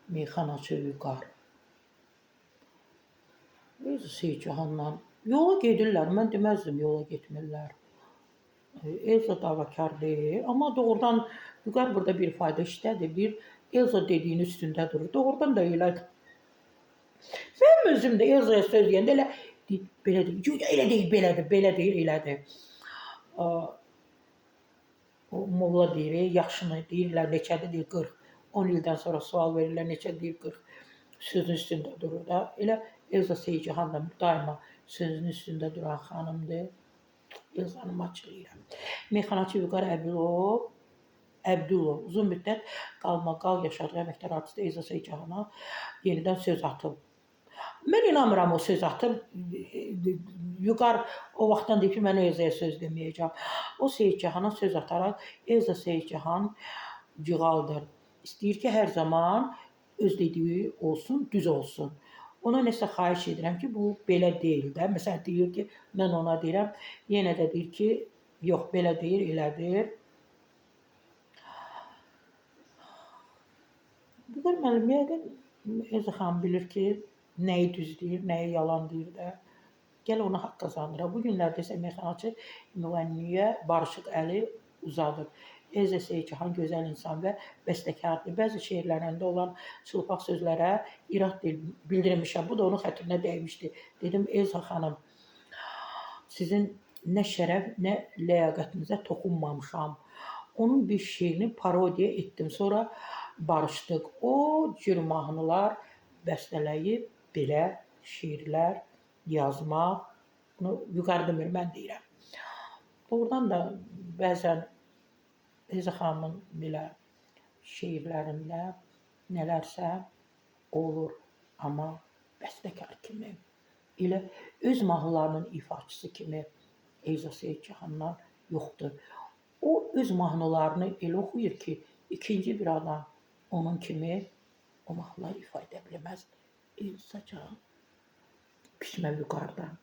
Meyxanaçı Vüqar. Öz Seyidcahanla yola gedirlər. Mən deməzdim yola getmirlər. Elza davakar deyil, amma doğrudan Vüqar burada bir fayda işlədi. Bir Elza dediyinin üstündə durur. Doğrudan da elədir. Mənim özüm də Elzaya söz deyəndə elə belə deyil. Yox, elə deyil, belədir, belə deyil, elədir. O molla deyir, yaxşını deyirlər, neçədir deyir 40. 10 ildən sonra sual verirlər, neçə deyir 40. Sözün üstündə durur da. Elə Elza Seyidcahan da daima sözün üstündə duran xanımdır. Elzanı maçlayıram. Meyxanaçı Vüqar Əbdülov uzun müddət qalmaqal yaşadığı əməkdar artist Elza Seyidcahana yenidən söz atıb. Mən inanmıram o söz atıb. Vüqar o vaxtdan deyib ki, mən Elzaya söz deməyəcəm. O Seyidcahana söz ataraq, Elza Seyidcahan cığaldır. İstəyir ki, hər zaman öz dediyi olsun, düz olsun. Ona nəsə xahiş edirəm ki, bu belə deyil də. Məsələn, deyir ki, mən ona deyirəm, yenə də deyir ki, yox, belə deyir, elədir. Vüqar müəllim, yəqin Elza xanım bilir ki, nəyi düz deyir, nəyi yalan deyir də. Gəl ona haqq qazandıraq. Bu günlərdə isə meyxanaçı müğənniyə Barışıq Əli uzadır. Elza Seyidcahan gözəl insan və bəstəkardır. Bəzi şeirlərində olan çılpaq sözlərə irad bildirmişəm. Bu da onun xətrinə dəymişdi. Dedim, Elza xanım, sizin nə şərəf, nə ləyaqətinizə toxunmamışam. Onun bir şeirini parodiya etdim. Sonra barışdıq. O cür mahnılar bəstələyib belə şeirlər yazmaq. Bunu Vüqar demir, mən deyirəm. Doğrudan da bəzən Elza xanımın belə şeirlərində nələrsə olur. Amma bəstəkar kimi, elə öz mahnılarının ifaçısı kimi Elza Seyidcahandan yoxdur. O öz mahnılarını elə oxuyur ki, ikinci bir adam onun kimi o mahnıları ifa edə bilməz. Elza can, pişmə Vüqardan.